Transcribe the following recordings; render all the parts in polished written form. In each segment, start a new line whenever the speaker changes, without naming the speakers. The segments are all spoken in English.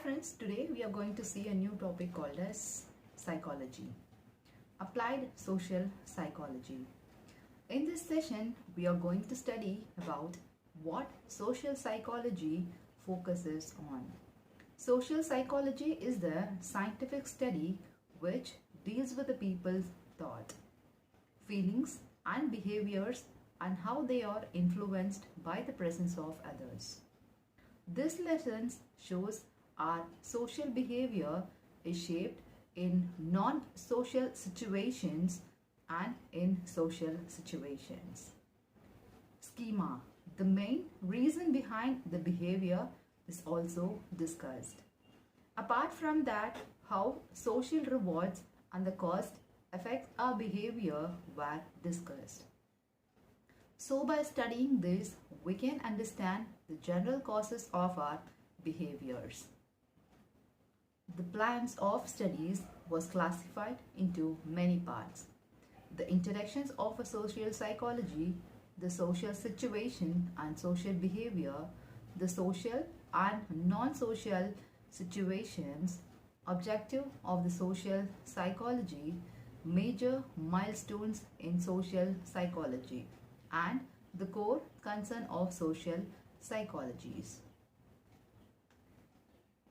friends, today we are going to see a new topic called as psychology, applied social psychology. In this session, we are going to study about what social psychology focuses on. Social psychology is the scientific study which deals with the people's thought, feelings and behaviors and how they are influenced by the presence of others. This lesson shows our social behavior is shaped in non-social situations and in social situations. Schema. The main reason behind the behavior is also discussed. Apart from that, how social rewards and the cost affect our behavior were discussed. So by studying this, we can understand the general causes of our behaviors. The plans of studies was classified into many parts. The introductions of a social psychology, the social situation and social behavior, the social and non-social situations, objective of the social psychology, major milestones in social psychology, and the core concern of social psychologies.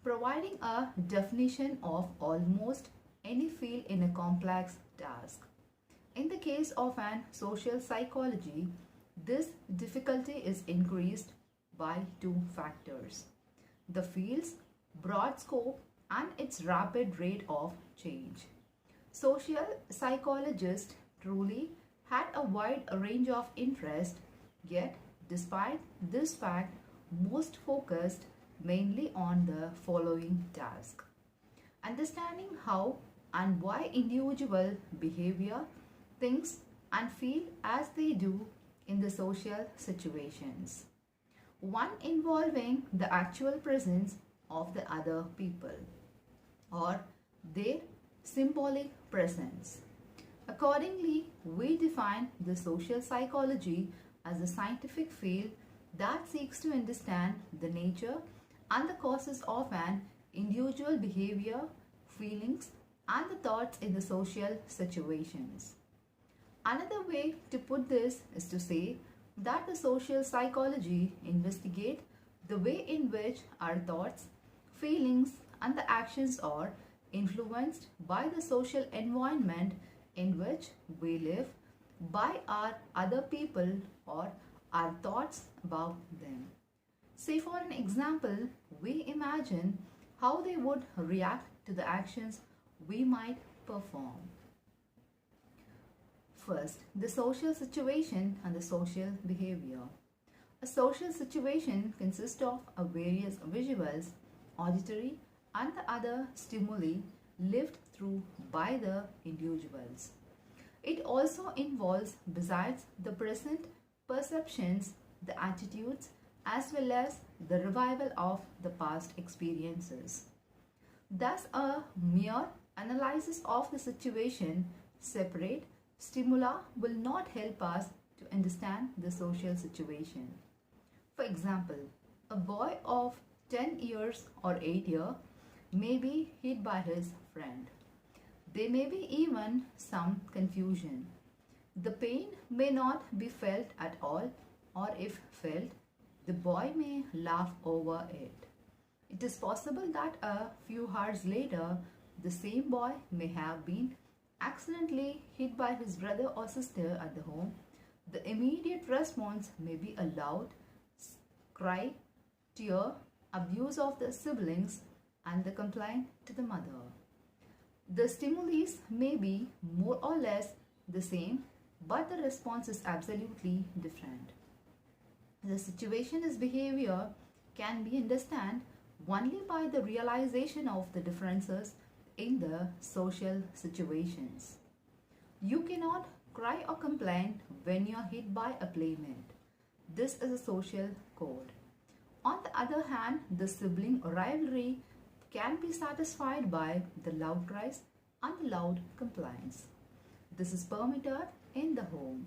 Providing a definition of almost any field in a complex task. In the case of an social psychology, this difficulty is increased by two factors: the field's broad scope and its rapid rate of change. Social psychologists truly had a wide range of interest, yet despite this fact, most focused mainly on the following task: understanding how and why individual behavior, thinks and feel as they do in the social situations. One involving the actual presence of the other people or their symbolic presence. Accordingly, we define the social psychology as a scientific field that seeks to understand the nature and the causes of an individual behavior, feelings, and the thoughts in the social situations. Another way to put this is to say that the social psychology investigates the way in which our thoughts, feelings, and the actions are influenced by the social environment in which we live, by our other people or our thoughts about them. Say for an example, we imagine how they would react to the actions we might perform. First, the social situation and the social behavior. A social situation consists of various visuals, auditory, and the other stimuli lived through by the individuals. It also involves, besides the present perceptions, the attitudes, as well as the revival of the past experiences. Thus, a mere analysis of the situation separate stimuli will not help us to understand the social situation. For example, a boy of 10 years or 8 years may be hit by his friend. There may be even some confusion. The pain may not be felt at all, or if felt, the boy may laugh over it. It is possible that a few hours later, the same boy may have been accidentally hit by his brother or sister at the home. The immediate response may be a loud cry, tear, abuse of the siblings, and the complaint to the mother. The stimulus may be more or less the same, but the response is absolutely different. The situation's behavior can be understood only by the realization of the differences in the social situations. You cannot cry or complain when you are hit by a playmate. This is a social code. On the other hand, the sibling rivalry can be satisfied by the loud cries and the loud complaints. This is permitted in the home.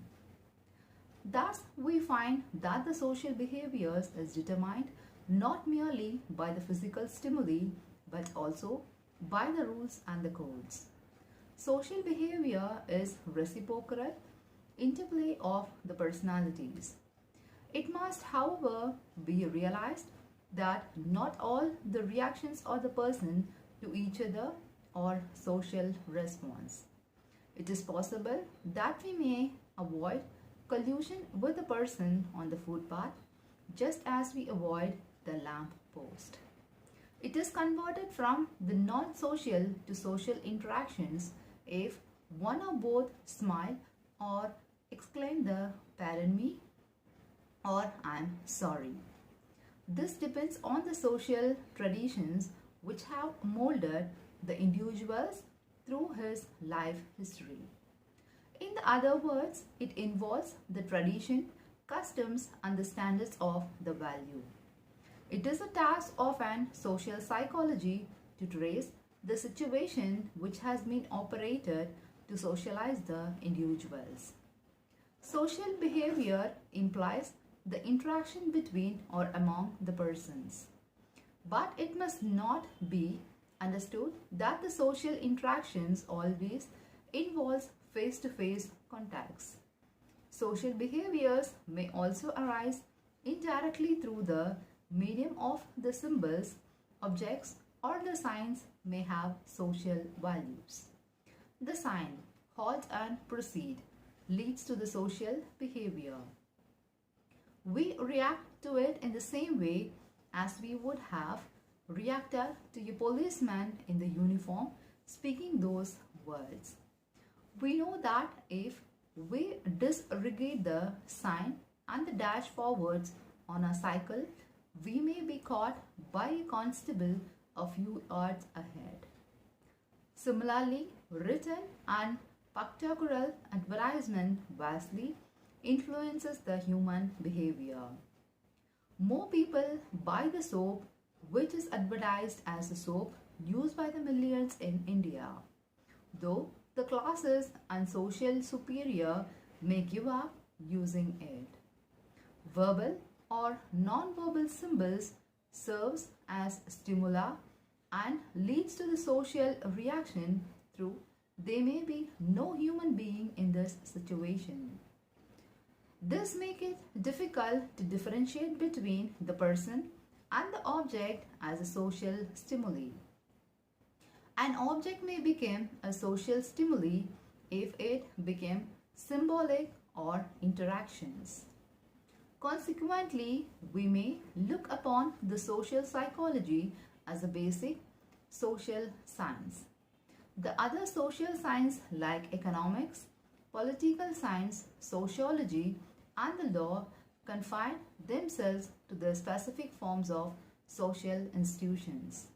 Thus, we find that the social behaviors is determined not merely by the physical stimuli but also by the rules and the codes. Social behavior is reciprocal interplay of the personalities. It must, however, be realized that not all the reactions of the person to each other are social response. It is possible that we may avoid collusion with the person on the footpath just as we avoid the lamp post. It is converted from the non-social to social interactions if one or both smile or exclaim the "pardon me" or "I'm sorry." This depends on the social traditions which have molded the individuals through his life history. In the other words, it involves the tradition, customs and the standards of the value. It is a task of an social psychology to trace the situation which has been operated to socialize the individuals. Social behavior implies the interaction between or among the persons. But it must not be understood that the social interactions always involves face-to-face contacts. Social behaviors may arise indirectly through the medium of the symbols, objects, or the signs may have social values. The sign halt and proceed leads to the social behavior. We react to it in the same way as we would have reacted to a policeman in the uniform speaking those words. We know that if we disregard the sign and the dash forwards on a cycle, we may be caught by a constable a few yards ahead. Similarly, written and pictorial advertisement vastly influences the human behavior. More people buy the soap which is advertised as a soap used by the millions in India, though the classes and social superior may give up using it. Verbal or non-verbal symbols serves as stimuli and leads to the social reaction through there may be no human being in this situation. This makes it difficult to differentiate between the person and the object as a social stimuli. An object may become a social stimuli if it became symbolic or interactions. Consequently, we may look upon the social psychology as a basic social science. The other social science like economics, political science, sociology, and the law confine themselves to the specific forms of social institutions.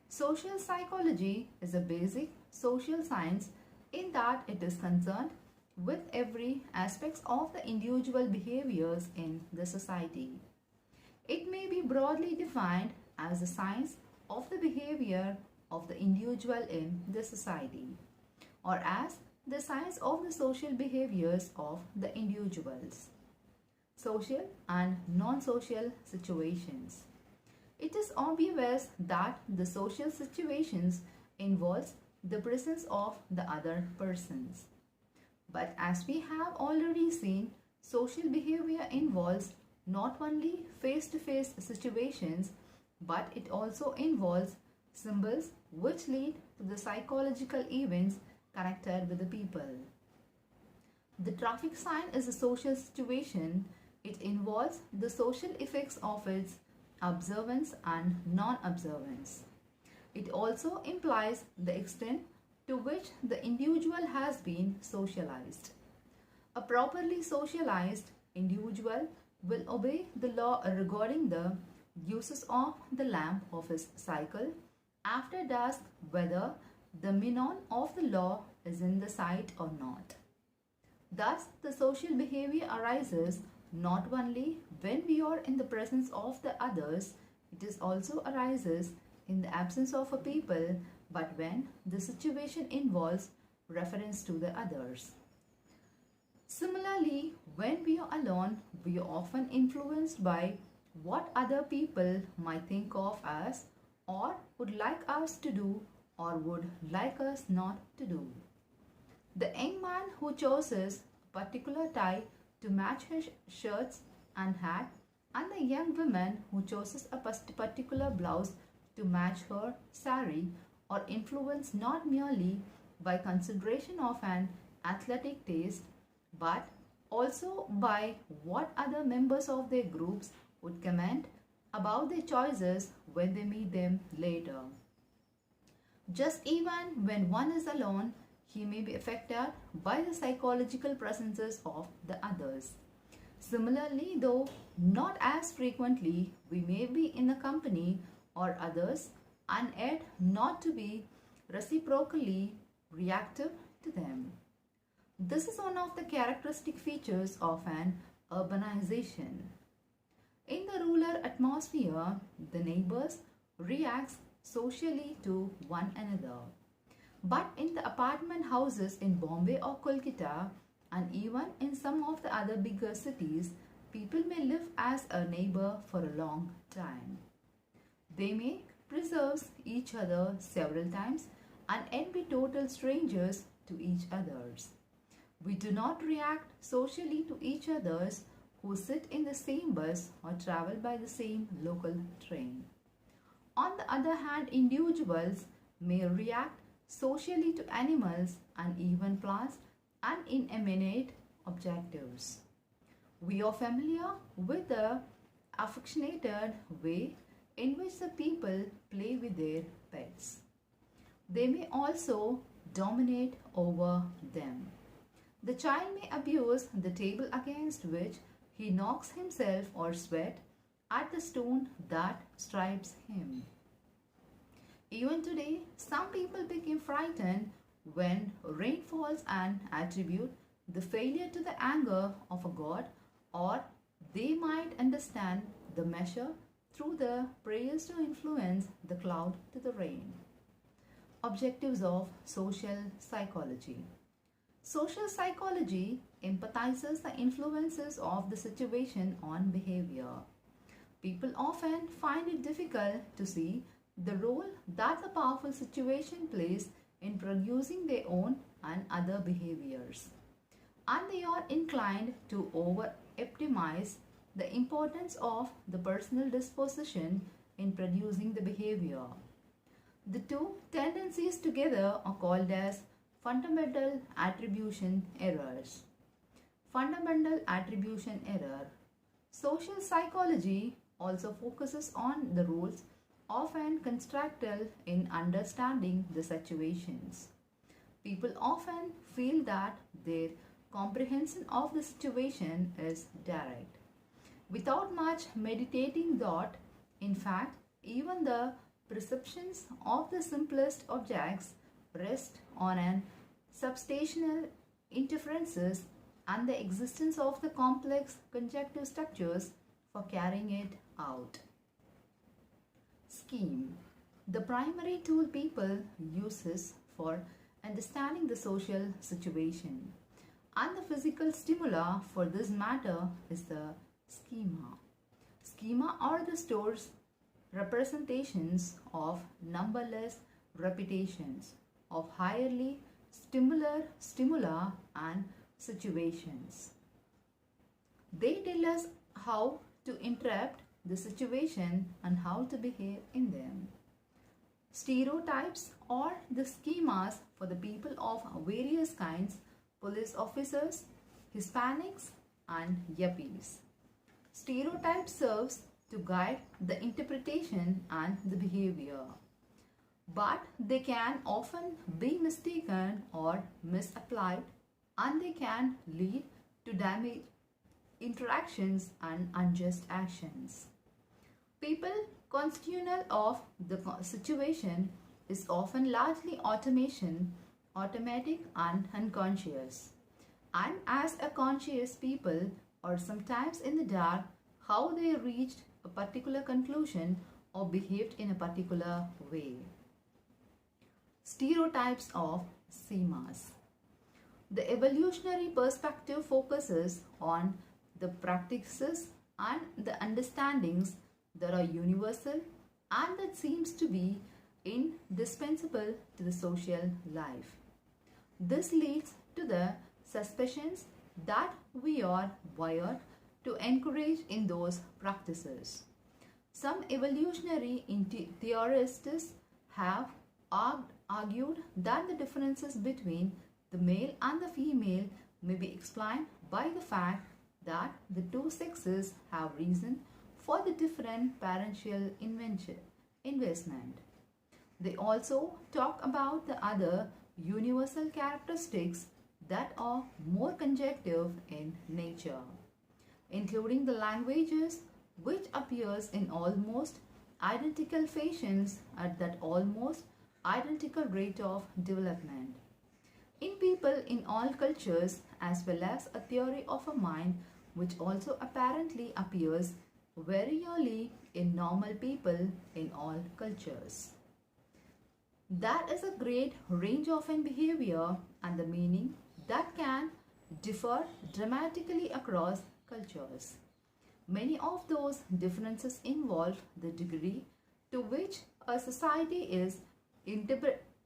Social psychology is a basic social science in that it is concerned with every aspect of the individual behaviors in the society. It may be broadly defined as the science of the behavior of the individual in the society, or as the science of the social behaviors of the individuals. Social and non-social situations. It is obvious that the social situations involves the presence of the other persons. But as we have already seen, social behavior involves not only face-to-face situations, but it also involves symbols which lead to the psychological events connected with the people. The traffic sign is a social situation. It involves the social effects of its observance and non-observance. It also implies the extent to which the individual has been socialized. A properly socialized individual will obey the law regarding the uses of the lamp of his cycle after dusk, whether the meaning of the law is in the sight or not. Thus, the social behavior arises not only when we are in the presence of the others, it is also arises in the absence of a people, but when the situation involves reference to the others. Similarly, when we are alone, we are often influenced by what other people might think of us or would like us to do or would like us not to do. The young man who chooses a particular tie to match his shirts and hat, and the young woman who chooses a particular blouse to match her sari, are influenced not merely by consideration of an athletic taste but also by what other members of their groups would comment about their choices when they meet them later. Just even when one is alone, he may be affected by the psychological presences of the others. Similarly, though not as frequently, we may be in the company or others and yet not to be reciprocally reactive to them. This is one of the characteristic features of an urbanization. In the rural atmosphere, the neighbors react socially to one another. But in the apartment houses in Bombay or Kolkata, and even in some of the other bigger cities, people may live as a neighbor for a long time. They may preserve each other several times and yet be total strangers to each others. We do not react socially to each others who sit in the same bus or travel by the same local train. On the other hand, individuals may react socially to animals and even plants and inanimate objectives. We are familiar with the affectionate way in which the people play with their pets. They may also dominate over them. The child may abuse the table against which he knocks himself or sweat at the stone that stripes him. Even today, some people become frightened when rain falls and attribute the failure to the anger of a god, or they might understand the measure through the prayers to influence the cloud to the rain. Objectives of social psychology. Social psychology empathizes the influences of the situation on behavior. People often find it difficult to see the role that the powerful situation plays in producing their own and other behaviors. And they are inclined to over-optimize the importance of the personal disposition in producing the behavior. The two tendencies together are called as fundamental attribution errors. Fundamental attribution error. Social psychology also focuses on the roles of an constructor in understanding the situations. People often feel that their comprehension of the situation is direct. Without much meditating thought, in fact, even the perceptions of the simplest objects rest on an substantial interferences and the existence of the complex conjective structures for carrying it out. Scheme. The primary tool people uses for understanding the social situation, and the physical stimuli for this matter is the schema. Schema are the store's representations of numberless repetitions of highly stimuli and situations. They tell us how to interpret the situation and how to behave in them. Stereotypes or the schemas for the people of various kinds: police officers, Hispanics, and yuppies. Stereotype serves to guide the interpretation and the behavior, but they can often be mistaken or misapplied, and they can lead to damage interactions and unjust actions. People constitutional of the situation is often largely automatic and unconscious. And as a conscious people are sometimes in the dark how they reached a particular conclusion or behaved in a particular way. Stereotypes of schemas. The evolutionary perspective focuses on the practices and the understandings that are universal and that seems to be indispensable to the social life. This leads to the suspicions that we are wired to encourage in those practices. Some evolutionary theorists have argued that the differences between the male and the female may be explained by the fact that the two sexes have reason for the different parental investment. They also talk about the other universal characteristics that are more conjunctive in nature, including the languages which appears in almost identical fashions at that almost identical rate of development. In people in all cultures, as well as a theory of a mind which also apparently appears very early in normal people in all cultures. That is a great range of an behavior and the meaning that can differ dramatically across cultures. Many of those differences involve the degree to which a society is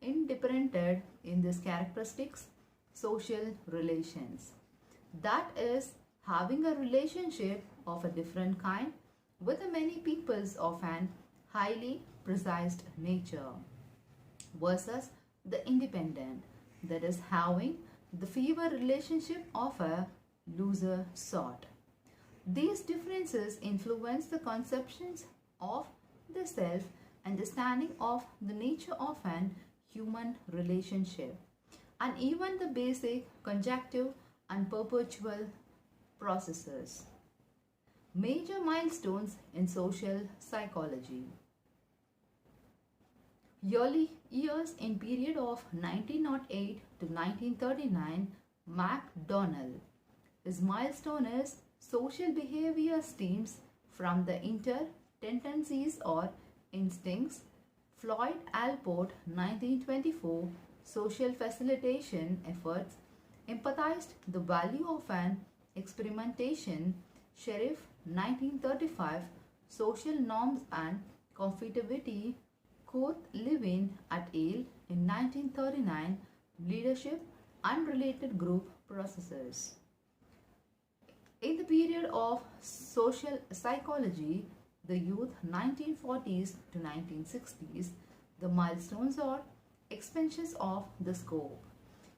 independent in these characteristics, social relations. That is, having a relationship of a different kind with the many peoples of an highly precise nature versus the independent, that is, having the fever relationship of a looser sort. These differences influence the conceptions of the self, understanding of the nature of an human relationship, and even the basic conjunctive and perpetual processes. Major milestones in social psychology. Early years in period of 1908 to 1939, MacDonald. His milestone is social behavior stems from the inner tendencies or instincts. Floyd Allport, 1924, social facilitation efforts empathized the value of an experimentation. Sheriff, 1935, social norms and compatibility. Kurt Lewin at Yale in 1939, leadership and related group processes. In the period of social psychology, the youth 1940s to 1960s, the milestones are expansions of the scope.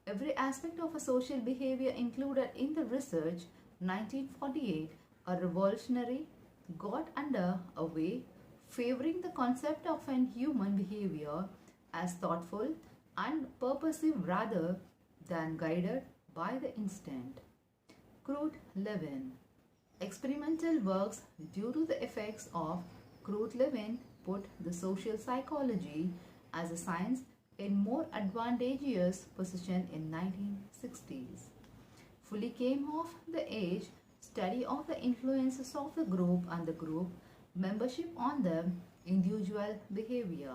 Every aspect of a social behavior included in the research, 1948, a revolutionary got under way, favoring the concept of an human behavior as thoughtful and purposive rather than guided by the instinct. Kurt Lewin. Experimental works due to the effects of Kurt Lewin put the social psychology as a science in more advantageous position in 1960s. Fully came of the age study of the influences of the group and the group membership on the individual behavior,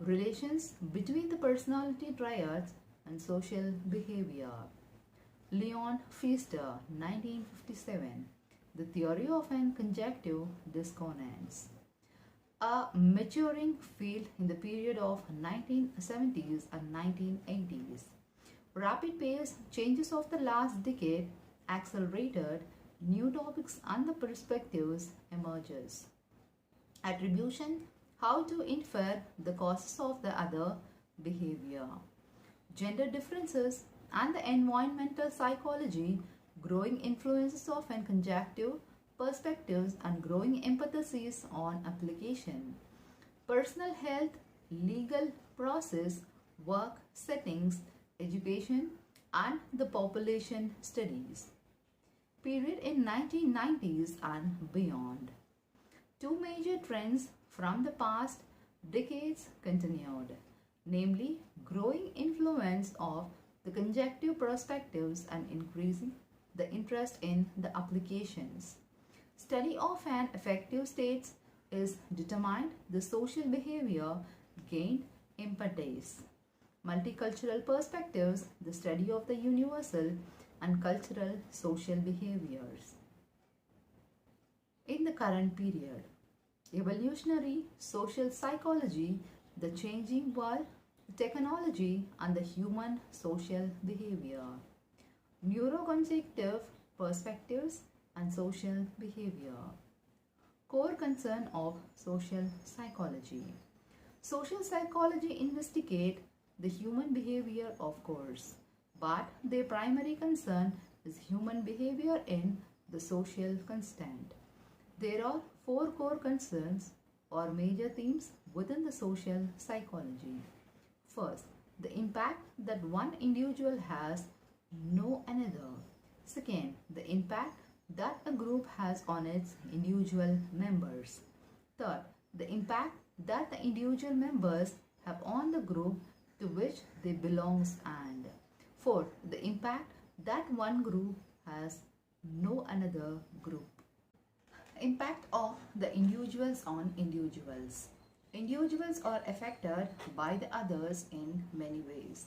relations between the personality triads and social behavior. Leon Pfister, 1957, The Theory of an Conjunctive Dissonance. A maturing field in the period of 1970s and 1980s. Rapid pace changes of the last decade accelerated, new topics and the perspectives emerges. Attribution, how to infer the causes of the other behavior. Gender differences and the environmental psychology, growing influences of and conjunctive perspectives and growing emphasis on application. Personal health, legal process, work settings, education and the population studies. Period in 1990s and beyond. Two major trends from the past decades continued, namely growing influence of the conjunctive perspectives and increasing the interest in the applications. Study of an affective states is determined the social behavior gained impetus. Multicultural perspectives, the study of the universal and cultural social behaviors. In the current period, Evolutionary social psychology, the changing world, technology, and the human social behavior. Neurocognitive perspectives and social behavior. Core concern of social psychology. Social psychology investigate the human behavior, of course, but their primary concern is human behavior in the social constant. There are four core concerns or major themes within the social psychology. First, the impact that one individual has no another. Second, the impact that a group has on its individual members. Third, the impact that the individual members have on the group to which they belong, and fourth, the impact that one group has no another group. Impact of the individuals on individuals. Individuals are affected by the others in many ways.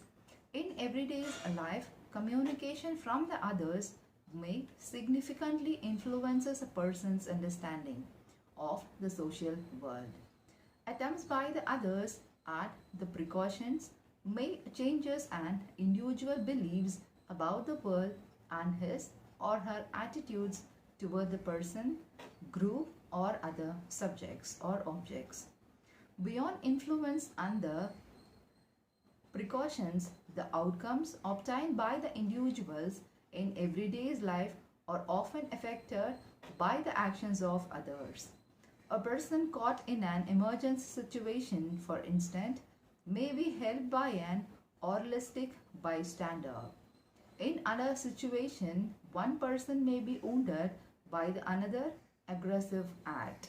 In everyday life, communication from the others may significantly influences a person's understanding of the social world. Attempts by the others at the precautions may changes an individual beliefs about the world and his or her attitudes toward the person, group, or other subjects or objects. Beyond influence and the precautions, the outcomes obtained by the individuals in everyday's life are often affected by the actions of others. A person caught in an emergency situation, for instance, may be helped by an holistic bystander. In another situation, one person may be wounded by the another aggressive act.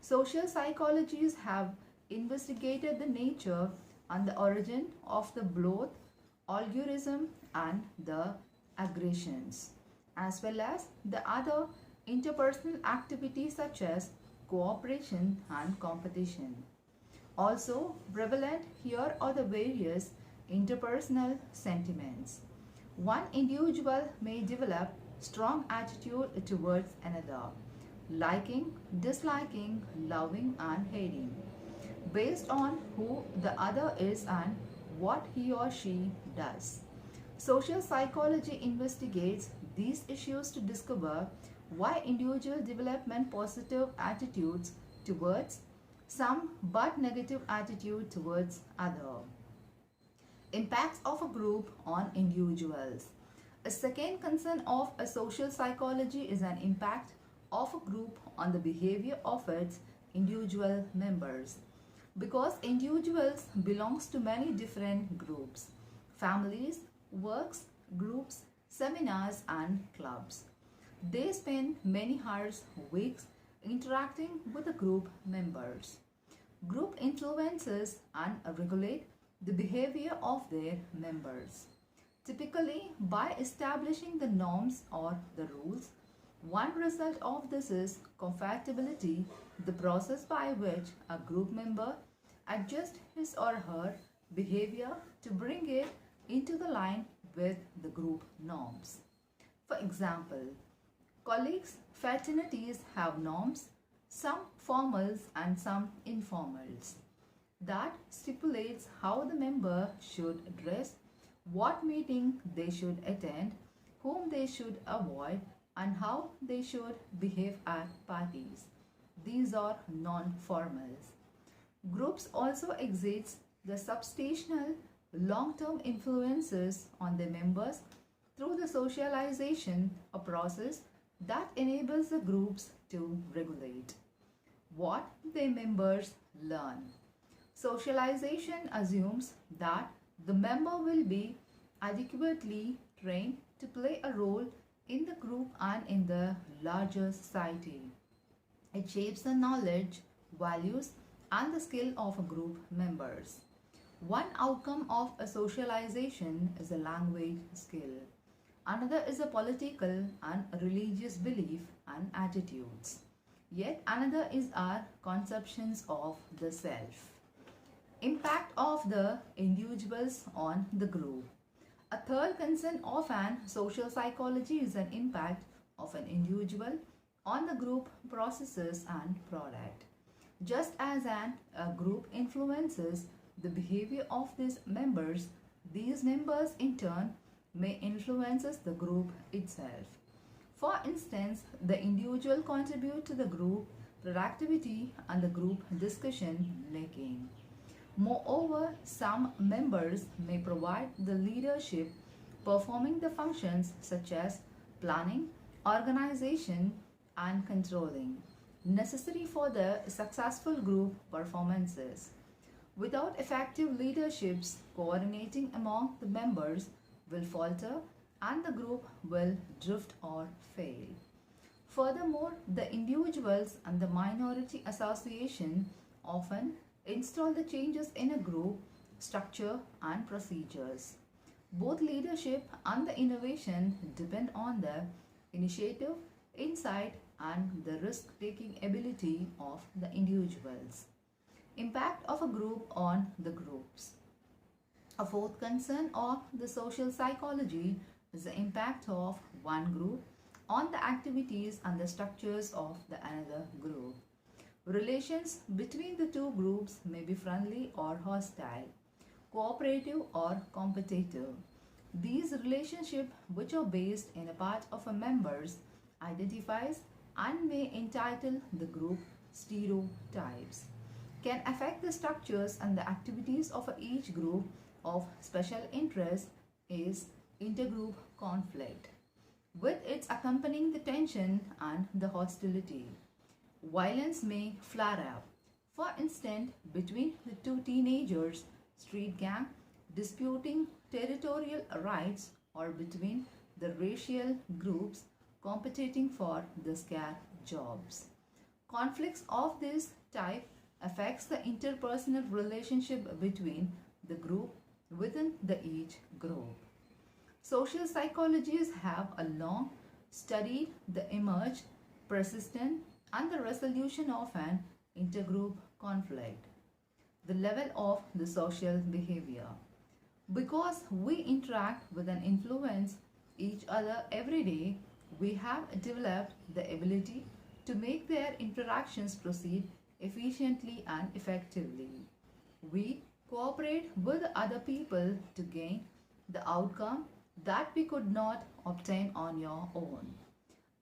Social psychologists have investigated the nature and the origin of the both algorithm and the aggressions, as well as the other interpersonal activities such as cooperation and competition. Also prevalent here are the various interpersonal sentiments. One individual may develop strong attitude towards another, liking, disliking, loving and hating, based on who the other is and what he or she does. Social psychology investigates these issues to discover why individuals develop positive attitudes towards some but negative attitude towards other. Impacts of a group on individuals. A second concern of a social psychology is an impact of a group on the behavior of its individual members. Because individuals belongs to many different groups, families, works, groups, seminars and clubs. They spend many hours, weeks interacting with the group members. Group influences and regulate the behavior of their members. Typically, by establishing the norms or the rules, one result of this is compatibility, the process by which a group member adjusts his or her behavior to bring it into the line with the group norms. For example, colleagues, fraternities have norms, some formals and some informals, that stipulates how the member should dress, what meeting they should attend, whom they should avoid, and how they should behave at parties. These are non-formals. Groups also exhibit the substantial long-term influences on their members through the socialization, a process that enables the groups to regulate what their members learn. Socialization assumes that the member will be adequately trained to play a role in the group and in the larger society. It shapes the knowledge, values, and the skill of a group members. One outcome of a socialization is a language skill. Another is a political and religious belief and attitudes. Yet another is our conceptions of the self. Impact of the individuals on the group. A third concern of an social psychology is an impact of an individual on the group processes and product. Just as a group influences the behavior of these members in turn may influences the group itself. For instance, the individual contribute to the group productivity and the group discussion making. Moreover, some members may provide the leadership, performing the functions such as planning, organization, and controlling, necessary for the successful group performances. Without effective leaderships, coordinating among the members will falter and the group will drift or fail. Furthermore, the individuals and the minority association often install the changes in a group structure and procedures. Both leadership and the innovation depend on the initiative, insight, and the risk taking ability of the individuals. Impact of a group on the groups. A fourth concern of the social psychology is the impact of one group on the activities and the structures of the another group. Relations between the two groups may be friendly or hostile, cooperative or competitive. These relationships, which are based in a part of a member's identifies and may entitle the group stereotypes, can affect the structures and the activities of each group of special interest is intergroup conflict, with its accompanying the tension and the hostility. Violence may flare up. For instance, between the two teenagers, street gang, disputing territorial rights, or between the racial groups competing for the scarce jobs. Conflicts of this type affects the interpersonal relationship between the group within the each group. Social psychologists have a long studied the emerge, persistent, and the resolution of an intergroup conflict, the level of the social behavior. Because we interact with and influence each other every day, we have developed the ability to make their interactions proceed efficiently and effectively. We cooperate with other people to gain the outcome that we could not obtain on your own.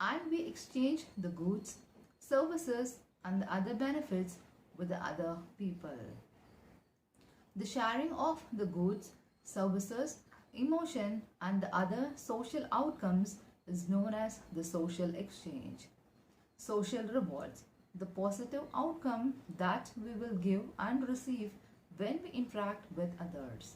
And we exchange the goods, services, and the other benefits with the other people. The sharing of the goods, services, emotion, and the other social outcomes is known as the social exchange. Social rewards, the positive outcome that we will give and receive when we interact with others,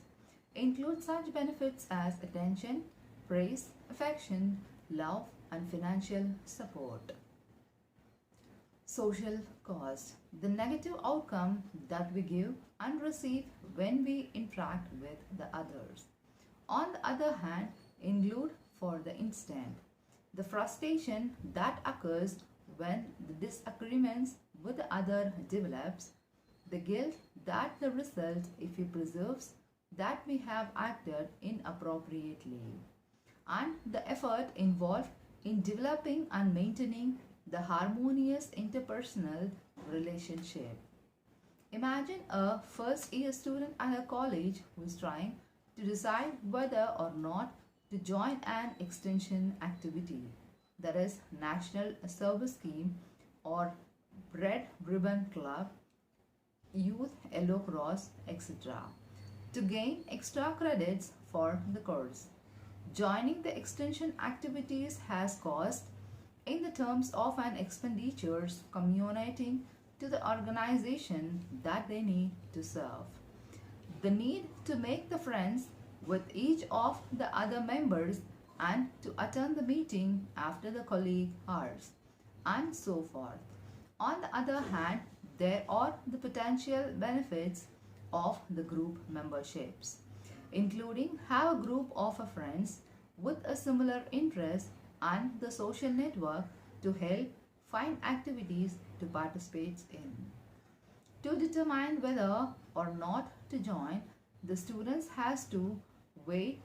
include such benefits as attention, praise, affection, love, and financial support. Social cost, the negative outcome that we give and receive when we interact with the others. On the other hand, include, for the instant, the frustration that occurs when the disagreements with the other develops, the guilt that the result if he preserves that we have acted inappropriately, and the effort involved in developing and maintaining the harmonious interpersonal relationship. Imagine a first year student at a college who is trying to decide whether or not to join an extension activity, that is, National Service Scheme or Red Ribbon Club, Youth Yellow Cross, etc., to gain extra credits for the course. Joining the extension activities has cost in the terms of an expenditures communicating to the organization that they need to serve. The need to make the friends with each of the other members and to attend the meeting after the colleague hours, and so forth. On the other hand, there are the potential benefits of the group memberships, including have a group of friends with a similar interest and the social network to help find activities to participate in. To determine whether or not to join, the students has to weigh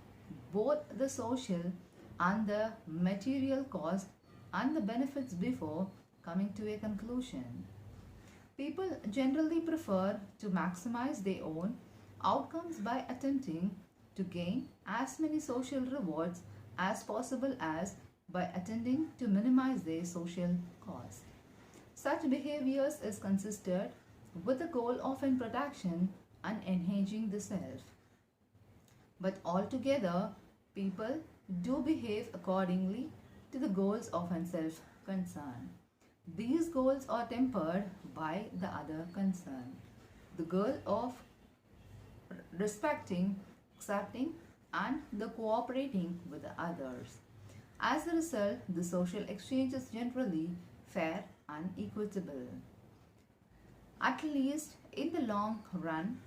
both the social and the material cost and the benefits before coming to a conclusion. People generally prefer to maximize their own outcomes by attempting to gain as many social rewards as possible as by attempting to minimize their social cost. Such behaviors is consistent with the goal of in protection and enhancing the self. But altogether, people do behave accordingly to the goals of an self concern. These goals are tempered by the other concern. The goal of respecting, accepting, and the cooperating with the others. As a result, the social exchange is generally fair and equitable. At least in the long run,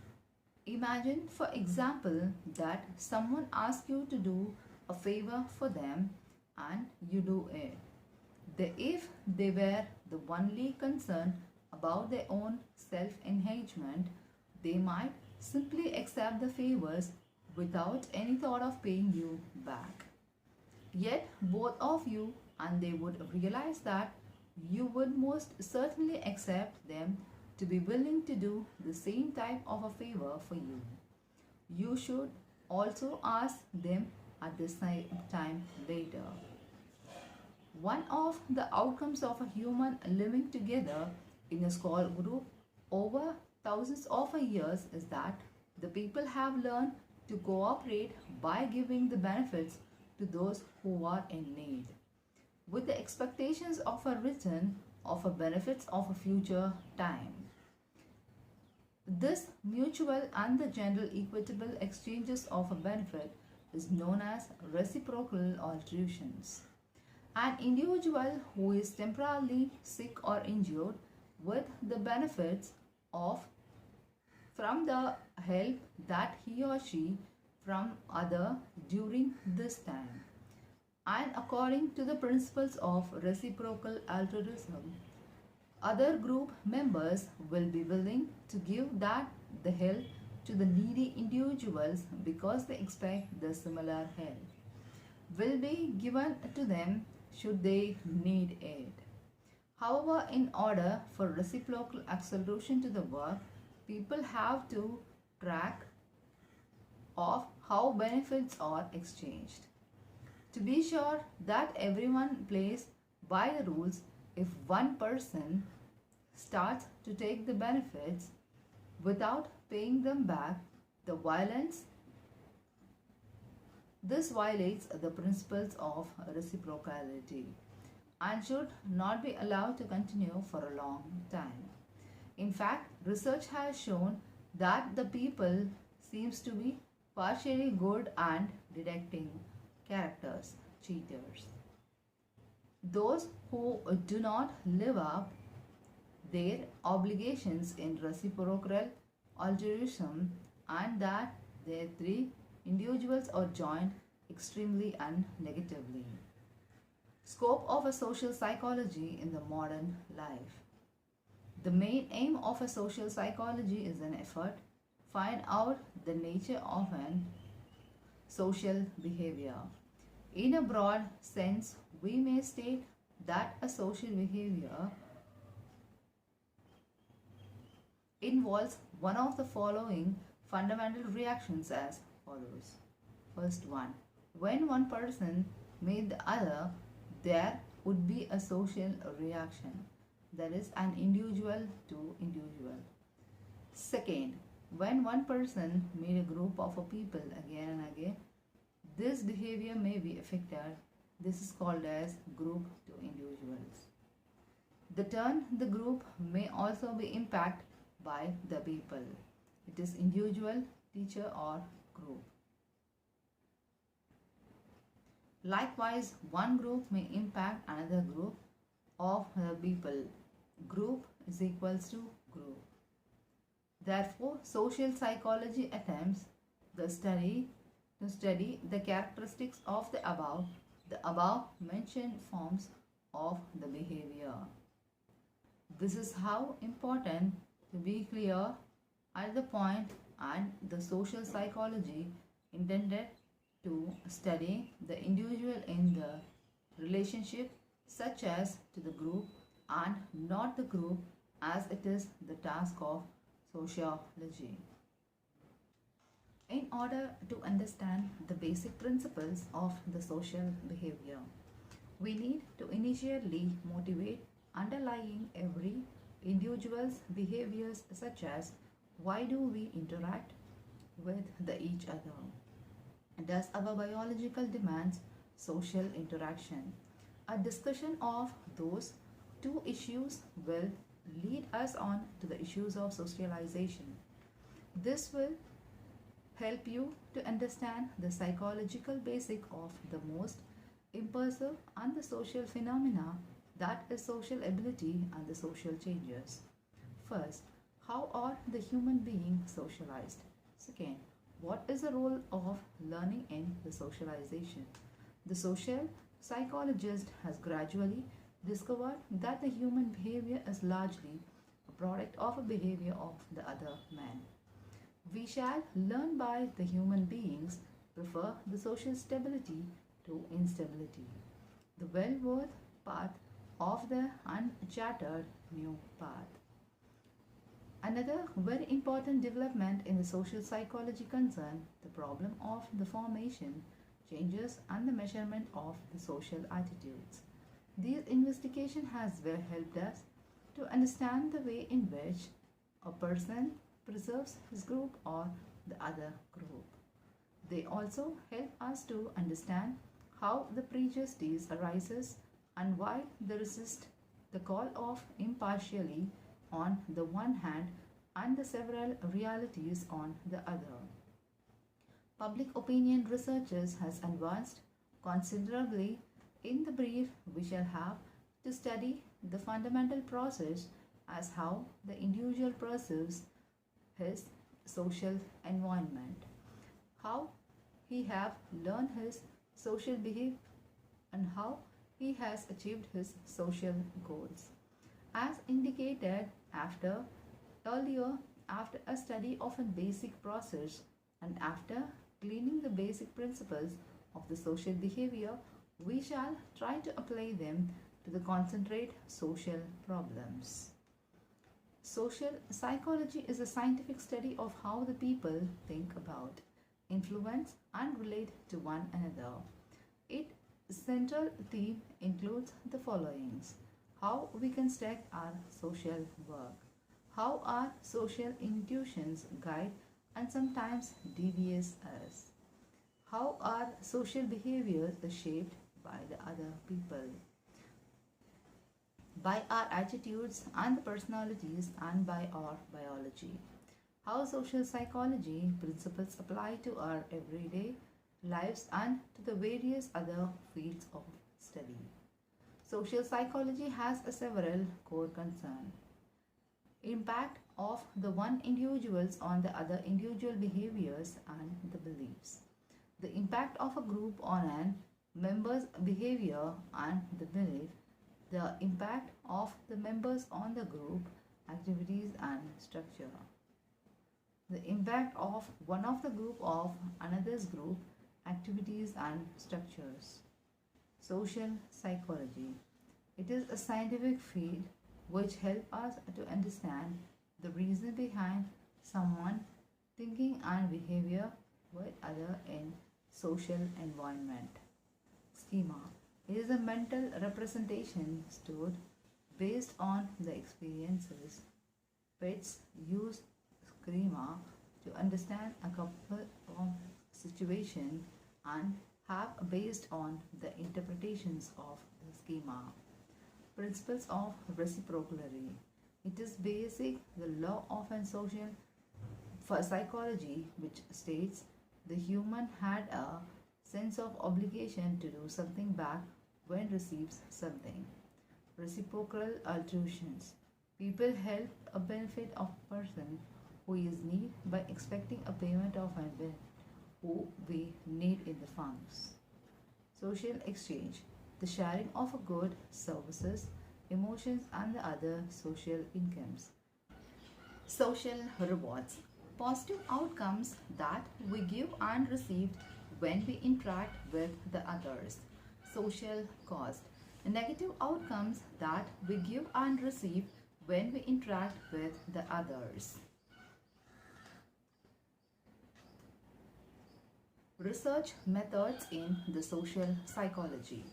imagine, for example, that someone asks you to do a favor for them and you do it. If they were the only concerned about their own self enhancement, they might simply accept the favors without any thought of paying you back. Yet, both of you and they would realize that you would most certainly accept them to be willing to do the same type of a favor for you. You should also ask them at the same time later. One of the outcomes of a human living together in a small group over thousands of years is that the people have learned to cooperate by giving the benefits to those who are in need, with the expectations of a return of a benefits of a future time. This mutual and the general equitable exchanges of a benefit is known as reciprocal alterations. An individual who is temporarily sick or injured with the benefits of from the help that he or she from other during this time, and according to the principles of reciprocal altruism, other group members will be willing to give that the help to the needy individuals because they expect the similar help will be given to them should they need it. However, in order for reciprocal acceleration to the work, people have to track of how benefits are exchanged. To be sure that everyone plays by the rules, if one person starts to take the benefits without paying them back, this violates the principles of reciprocity and should not be allowed to continue for a long time. In fact, research has shown that the people seems to be partially good and detecting characters, cheaters. Those who do not live up their obligations in reciprocal altruism and that their three individuals are joined extremely and negatively. Scope of a social psychology in the modern life. The main aim of a social psychology is an effort to find out the nature of an social behavior. In a broad sense, we may state that a social behavior involves one of the following fundamental reactions as follows. First one, when one person made the other, there would be a social reaction, that is an individual to individual. Second, when one person made a group of a people again and again, this behavior may be affected. This is called as group to individuals. The turn the group may also be impacted by the people. It is individual, teacher or group. Likewise, one group may impact another group of the people. Group is equals to group. Therefore, social psychology attempts to study the characteristics of the above mentioned forms of the behavior. This is how important to be clear at the point and the social psychology intended to study the individual in the relationship such as to the group and not the group as it is the task of sociology. In order to understand the basic principles of the social behavior, we need to initially motivate underlying every individual's behaviors, such as why do we interact with each other? Does our biological demands social interaction? A discussion of those two issues will lead us on to the issues of socialization. This will help you to understand the psychological basic of the most impulsive and the social phenomena, that is social ability and the social changes. First, how are the human beings socialized? Second, what is the role of learning in the socialization? The social psychologist has gradually discovered that the human behavior is largely a product of a behavior of the other man. We shall learn by the human beings prefer the social stability to instability, the well-worth path of the uncharted new path. Another very important development in the social psychology concern the problem of the formation, changes and the measurement of the social attitudes. This investigation has well helped us to understand the way in which a person preserves his group or the other group. They also help us to understand how the prejudice arises and why they resist the call of impartially on the one hand and the several realities on the other. Public opinion researchers has advanced considerably. In the brief we shall have to study the fundamental process as how the individual perceives his social environment, how he have learned his social behavior and how he has achieved his social goals. As indicated earlier, after a study of a basic process and after gleaning the basic principles of the social behavior, we shall try to apply them to the concentrate social problems. Social psychology is a scientific study of how the people think about, influence, and relate to one another. Its central theme includes the followings: how we construct our social work, how our social intuitions guide and sometimes deviate us, how our social behavior is shaped by the other people, by our attitudes and personalities, and by our biology. How social psychology principles apply to our everyday lives and to the various other fields of study. Social psychology has a several core concerns. Impact of the one individuals on the other individual behaviors and the beliefs. The impact of a group on an member's behavior and the belief. The impact of the members on the group activities and structure. The impact of one of the group of another's group activities and structures. Social psychology. It is a scientific field which helps us to understand the reason behind someone thinking and behavior with other in social environment. Schema. It is a mental representation stored based on the experiences. Pets use schema to understand a couple of situations and have based on the interpretations of the schema. Principles of reciprocity. It is basic the law of an social psychology which states the human had a sense of obligation to do something back when receives something. Reciprocal altruitions. People help a benefit of a person who is in need by expecting a payment of a bill who we need in the funds. Social exchange. The sharing of a good, services, emotions and the other social incomes. Social rewards. Positive outcomes that we give and receive when we interact with the others. Social cost. Negative outcomes that we give and receive when we interact with the others. Research methods in the social psychology.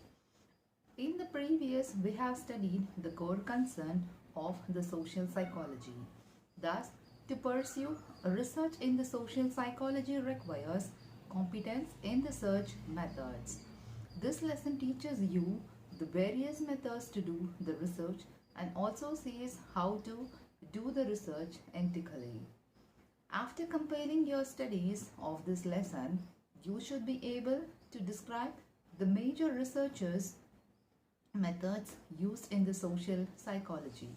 In the previous, we have studied the core concern of the social psychology. Thus, to pursue research in the social psychology requires competence in the search methods. This lesson teaches you the various methods to do the research and also says how to do the research ethically. After compiling your studies of this lesson, you should be able to describe the major researchers' methods used in the social psychology.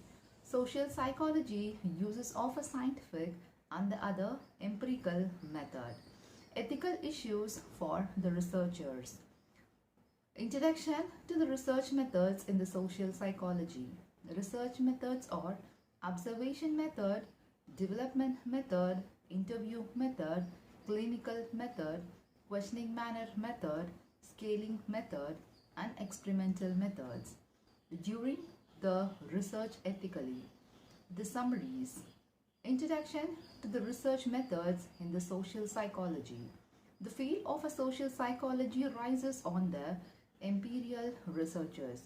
Social psychology uses of a scientific and the other empirical method. Ethical issues for the researchers. Introduction to the research methods in the social psychology. Research methods are observation method, development method, interview method, clinical method, questioning manner method, scaling method, and experimental methods. During the research ethically. The summaries. Introduction to the research methods in the social psychology. The field of a social psychology rises on the empirical researchers,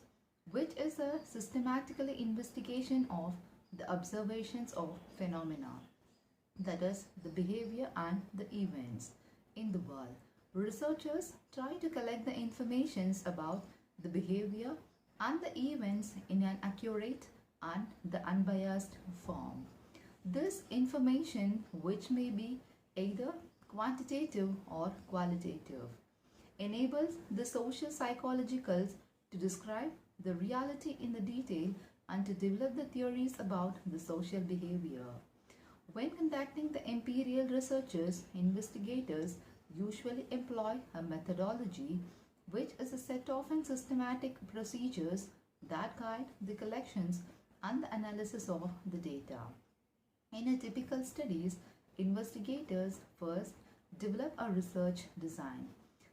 which is a systematical investigation of the observations of phenomena, that is, the behavior and the events in the world. Researchers try to collect the information about the behavior and the events in an accurate and the unbiased form. This information, which may be either quantitative or qualitative, enables the social psychologists to describe the reality in the detail and to develop the theories about the social behavior. When conducting the empirical researches, investigators usually employ a methodology which is a set of systematic procedures that guide the collections and the analysis of the data. In a typical studies, investigators first develop a research design.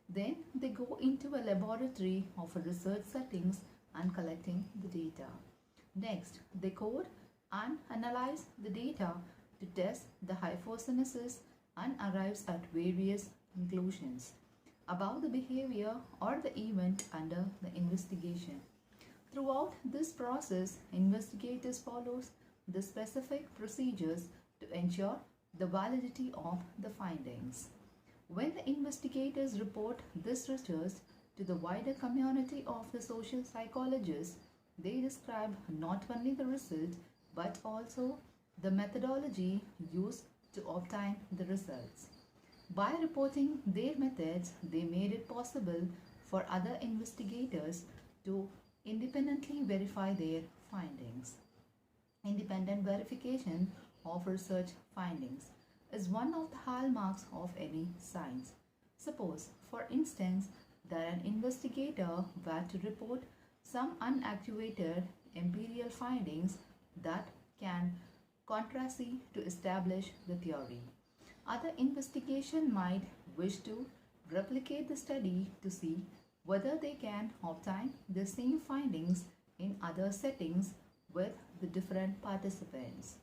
Then they go into a laboratory of a research settings and collecting the data. Next, they code and analyze the data to test the hypothesis and arrives at various conclusions about the behavior or the event under the investigation. Throughout this process, investigators follows the specific procedures to ensure the validity of the findings. When the investigators report this research to the wider community of the social psychologists, they describe not only the result but also the methodology used to obtain the results. By reporting their methods, they made it possible for other investigators to independently verify their findings. Independent verification of research findings is one of the hallmarks of any science. Suppose, for instance, that an investigator were to report some unactuated empirical findings that can contrast to establish the theory. Other investigation might wish to replicate the study to see whether they can obtain the same findings in other settings with the different participants.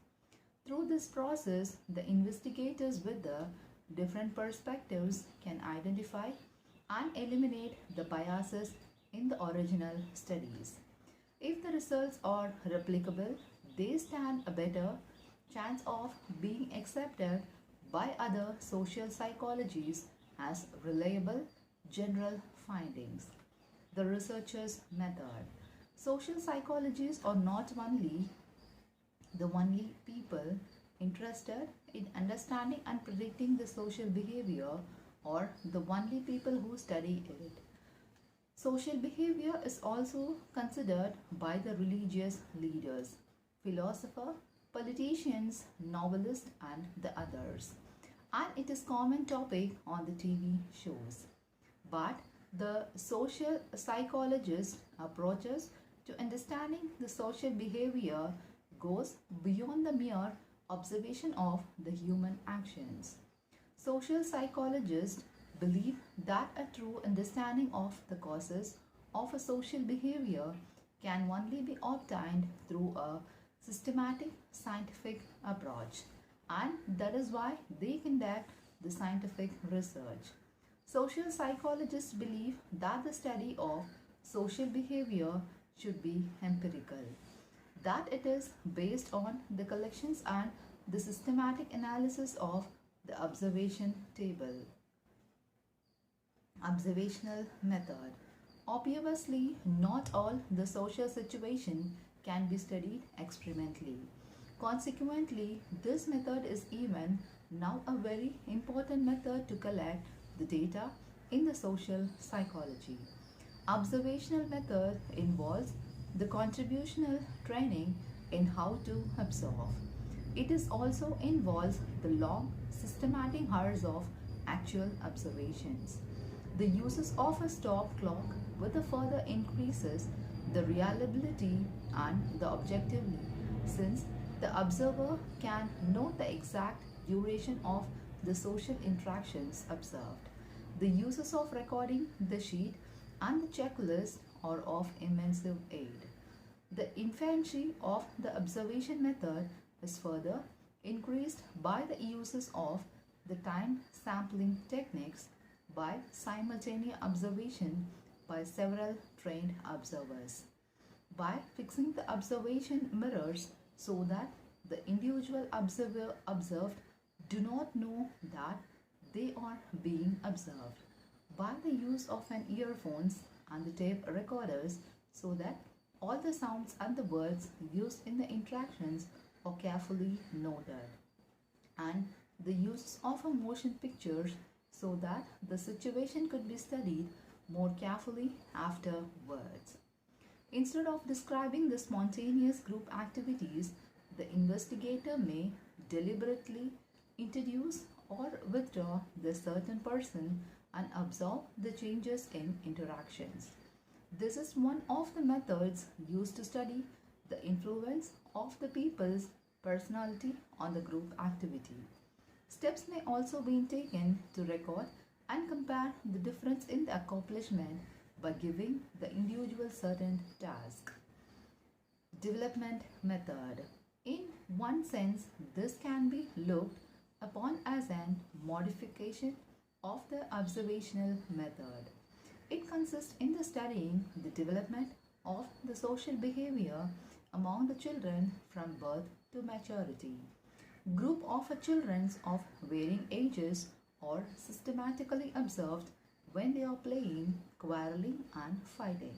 Through this process, the investigators with the different perspectives can identify and eliminate the biases in the original studies. If the results are replicable, they stand a better chance of being accepted by other social psychologies as reliable general findings. The researcher's method. Social psychologists are not only the only people interested in understanding and predicting the social behavior or the only people who study it. Social behavior is also considered by the religious leaders, philosophers, politicians, novelists, and the others. And it is common topic on the TV shows. But the social psychologist approaches to understanding the social behavior goes beyond the mere observation of the human actions. Social psychologists believe that a true understanding of the causes of a social behavior can only be obtained through a systematic scientific approach, and that is why they conduct the scientific research. Social psychologists believe that the study of social behavior should be empirical, that it is based on the collections and the systematic analysis of the observational method. Obviously, not all the social situation can be studied experimentally. Consequently, this method is even now a very important method to collect the data in the social psychology. Observational method involves the contributional training in how to observe. It is also involves the long systematic hours of actual observations. The uses of a stop clock with a further increases the reliability and the objectivity, since the observer can note the exact duration of the social interactions observed. The uses of recording the sheet and the checklist are of immense aid. The efficiency of the observation method is further increased by the uses of the time sampling techniques by simultaneous observation by several trained observers. By fixing the observation mirrors so that the individual observer observed do not know that they are being observed. By the use of an earphones and the tape recorders so that all the sounds and the words used in the interactions are carefully noted, and the use of a motion pictures so that the situation could be studied more carefully afterwards. Instead of describing the spontaneous group activities, the investigator may deliberately introduce or withdraw the certain person and observe the changes in interactions. This is one of the methods used to study the influence of the people's personality on the group activity. Steps may also be taken to record and compare the difference in the accomplishment by giving the individual certain task. Development method. In one sense, this can be looked upon as an modification of the observational method. It consists in the studying the development of the social behavior among the children from birth to maturity. Group of children of varying ages are systematically observed when they are playing, quarreling and fighting.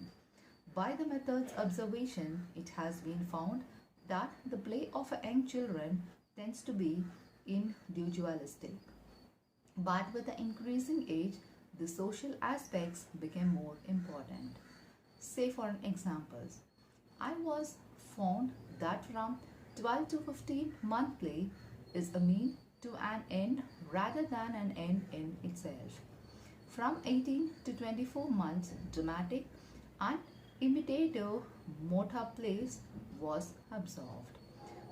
By the method's observation, it has been found that the play of young children tends to be individualistic. But with the increasing age, the social aspects became more important. Say for an example, I was found that from 12 to 15 month play is a mean to an end rather than an end in itself. From 18 to 24 months, dramatic and imitative motor plays was observed.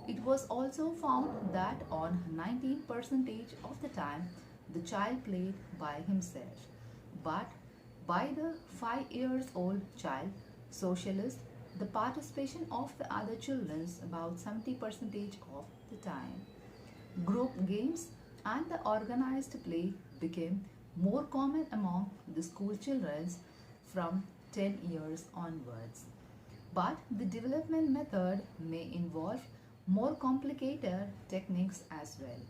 It was also found that on 19% of the time the child played by himself, but by the 5 years old child socialist, the participation of the other children is about 70% of the time. Group games and the organized play became more common among the school children from 10 years onwards. But the development method may involve more complicated techniques as well.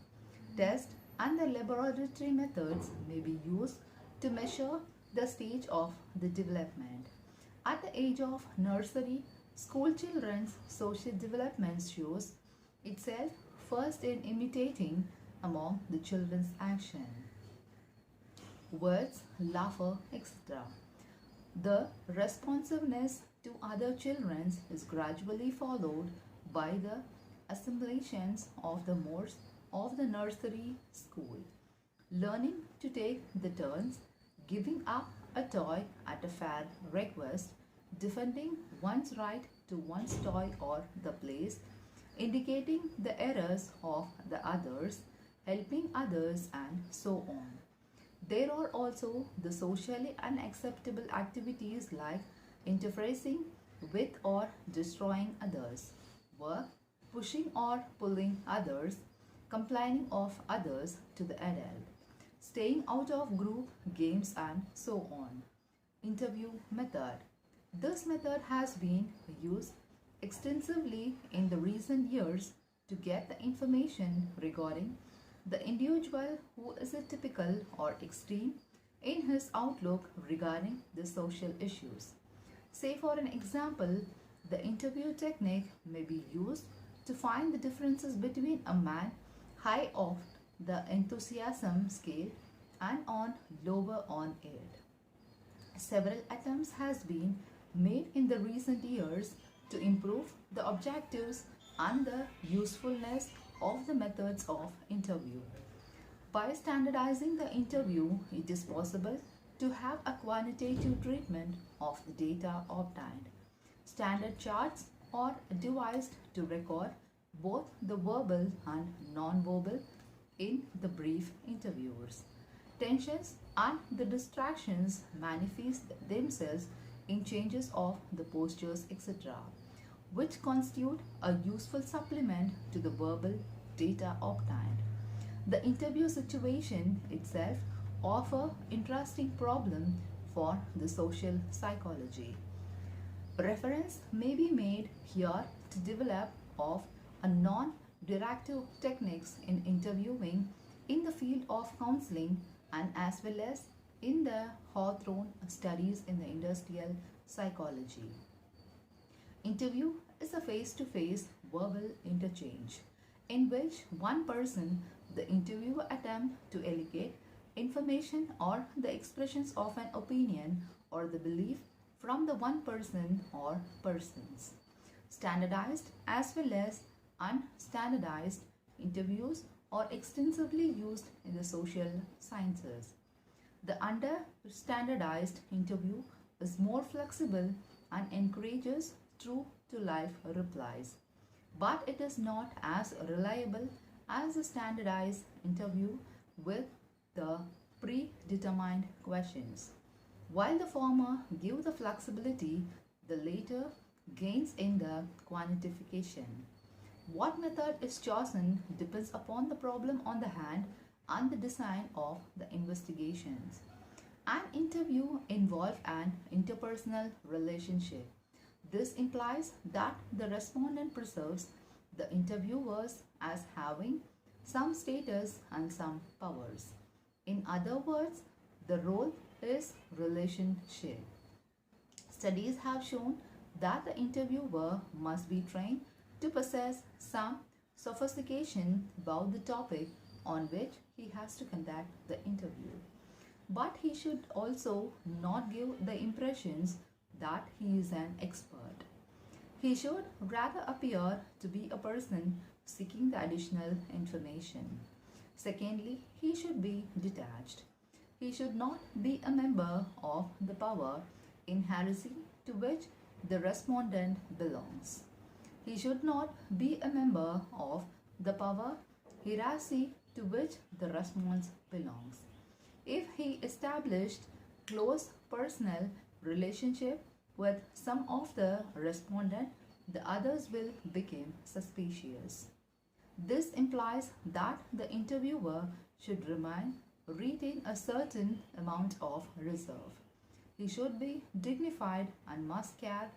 Tests and the laboratory methods may be used to measure the stage of the development. At the age of nursery, school children's social development shows itself first in imitating among the children's action, words, laughter, etc. The responsiveness to other children is gradually followed by the assimilations of the modes of the nursery school. Learning to take the turns, giving up a toy at a fair request, defending one's right to one's toy or the place, indicating the errors of the others, helping others, and so on. There are also the socially unacceptable activities like interfering with or destroying others, work, pushing or pulling others, complaining of others to the adult, staying out of group games, and so on. Interview method. This method has been used extensively in the recent years to get the information regarding the individual who is a typical or extreme in his outlook regarding the social issues. Say, for an example, the interview technique may be used to find the differences between a man high off the enthusiasm scale and on lower on it. Several attempts has been made in the recent years to improve the objectives and the usefulness of the methods of interview. By standardizing the interview, it is possible to have a quantitative treatment of the data obtained. Standard charts are devised to record both the verbal and non-verbal in the brief interviews. Tensions and the distractions manifest themselves in changes of the postures, etc., which constitute a useful supplement to the verbal data obtained. The interview situation itself offers interesting problem for the social psychology. Reference may be made here to develop of a non-directive techniques in interviewing in the field of counseling and as well as in the Hawthorne studies in the industrial psychology. Interview is a face-to-face verbal interchange in which one person, the interviewer, attempt to elicit information or the expressions of an opinion or the belief from the one person or persons. Standardized as well as unstandardized interviews are extensively used in the social sciences. The under-standardized interview is more flexible and encourages true to life replies, but it is not as reliable as a standardized interview with the predetermined questions. While the former gives the flexibility, the latter gains in the quantification. What method is chosen depends upon the problem on the hand and the design of the investigations. An interview involves an interpersonal relationship. This implies that the respondent perceives the interviewers as having some status and some powers. In other words, the role is relationship. Studies have shown that the interviewer must be trained to possess some sophistication about the topic on which he has to conduct the interview. But he should also not give the impressions that he is an expert. He should rather appear to be a person seeking the additional information. Secondly, he should be detached. He should not be a member of the power in hierarchy to which the respondent belongs. He should not be a member of the power hierarchy to which the response belongs. If he established close personal relationship with some of the respondent, the others will become suspicious. This implies that the interviewer should retain a certain amount of reserve. He should be dignified and must care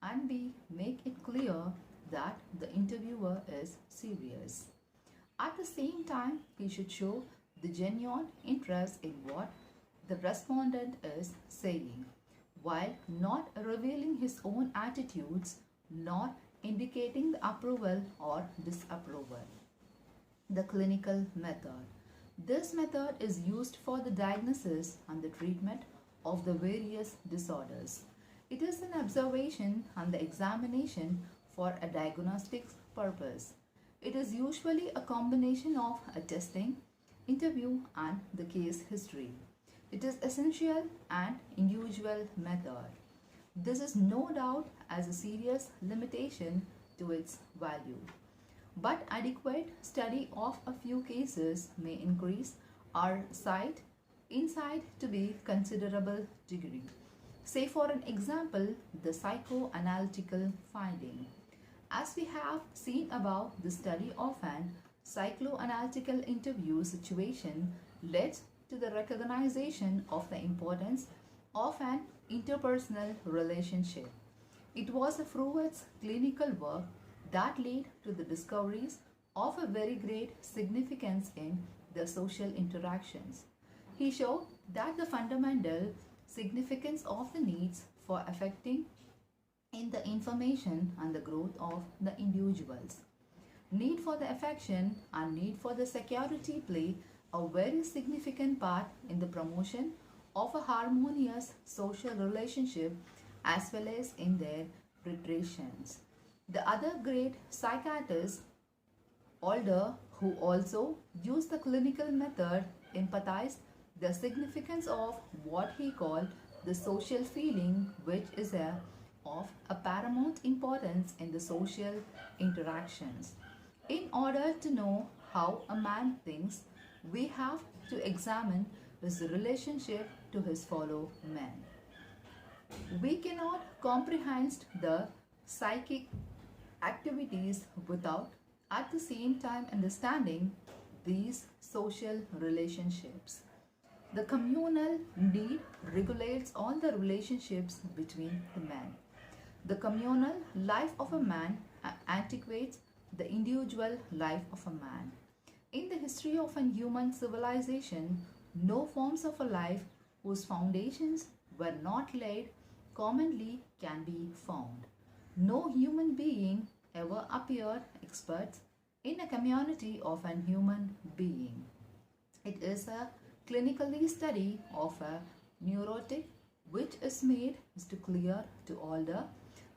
and make it clear that the interviewer is serious. At the same time, he should show the genuine interest in what the respondent is saying, while not revealing his own attitudes nor indicating the approval or disapproval. The clinical method. This method is used for the diagnosis and the treatment of the various disorders. It is an observation and the examination for a diagnostic purpose. It is usually a combination of a testing, interview, and the case history. It is essential and individual method. This is no doubt as a serious limitation to its value. But adequate study of a few cases may increase our insight to be considerable degree. Say, for an example, the psychoanalytical finding. As we have seen above, the study of an psychoanalytical interview situation led to the recognition of the importance of an interpersonal relationship. It was Freud's clinical work that led to the discoveries of a very great significance in the social interactions. He showed that the fundamental significance of the needs for affecting in the information and the growth of the individuals. Need for the affection and need for the security play a very significant part in the promotion of a harmonious social relationship as well as in their retractions. The other great psychiatrist, Alder, who also used the clinical method, empathized the significance of what he called the social feeling, which is of a paramount importance in the social interactions. In order to know how a man thinks, we have to examine his relationship to his fellow men. We cannot comprehend the psychic activities without at the same time understanding these social relationships. The communal need regulates all the relationships between the men. The communal life of a man antiquates the individual life of a man. In the history of a human civilization, no forms of a life whose foundations were not laid commonly can be found. No human being ever appeared expert in a community of an human being. It is a clinically study of a neurotic which is made to clear to all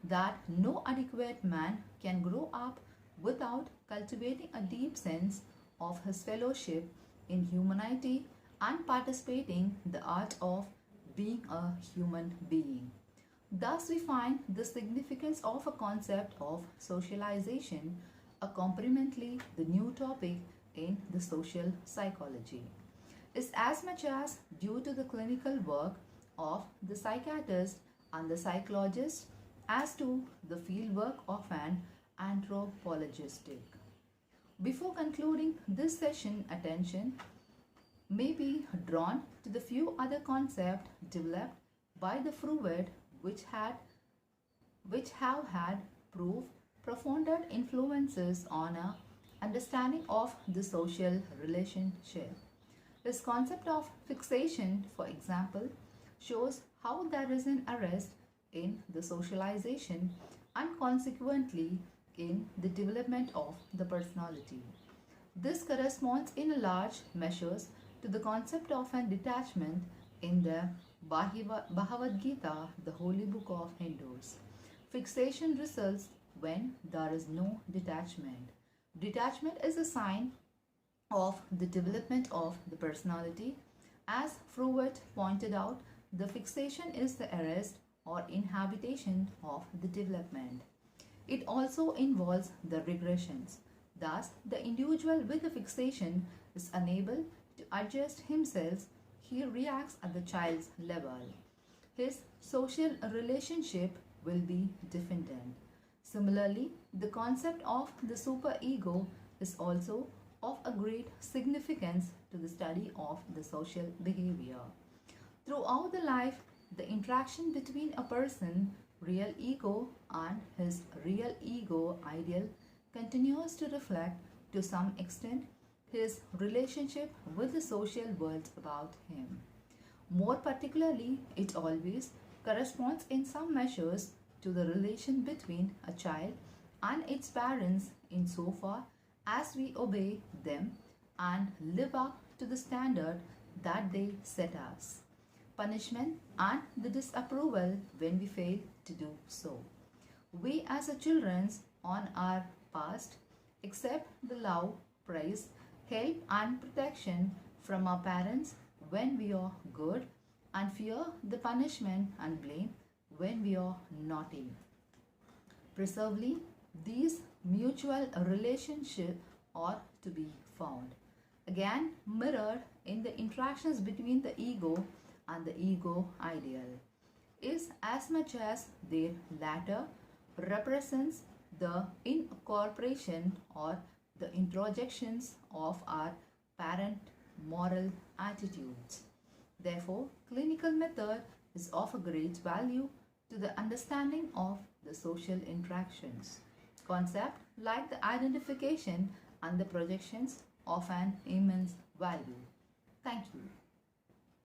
that no adequate man can grow up without cultivating a deep sense of his fellowship in humanity and participating in the art of being a human being. Thus, we find the significance of a concept of socialization, a complementary the new topic in the social psychology, is as much as due to the clinical work of the psychiatrist and the psychologist as to the fieldwork of an anthropologistic. Before concluding this session, attention may be drawn to the few other concepts developed by the Freud which have had proved profound influences on a understanding of the social relationship. This concept of fixation, for example, shows how there is an arrest in the socialization and consequently in the development of the personality. This corresponds in large measures to the concept of an detachment in the Bhagavad Gita, the holy book of Hindus. Fixation results when there is no detachment. Detachment is a sign of the development of the personality. As Freud pointed out, the fixation is the arrest or inhabitation of the development. It also involves the regressions. Thus, the individual with the fixation is unable to adjust himself. He reacts at the child's level. His social relationship will be dependent. Similarly, the concept of the superego is also of a great significance to the study of the social behavior. Throughout the life, the interaction between a person, real ego, and his real ego ideal continues to reflect to some extent his relationship with the social world about him. More particularly, it always corresponds in some measures to the relation between a child and its parents insofar as we obey them and live up to the standard that they set us. Punishment and the disapproval when we fail to do so. We as a children on our past accept the love, praise, help and protection from our parents when we are good and fear the punishment and blame when we are naughty. Precisely, these mutual relationships are to be found. Again, mirrored in the interactions between the ego and the ego ideal, is as much as their latter represents the incorporation or the introjections of our parent moral attitudes. Therefore, clinical method is of a great value to the understanding of the social interactions. Concept like the identification and the projections of an immense value. Thank you.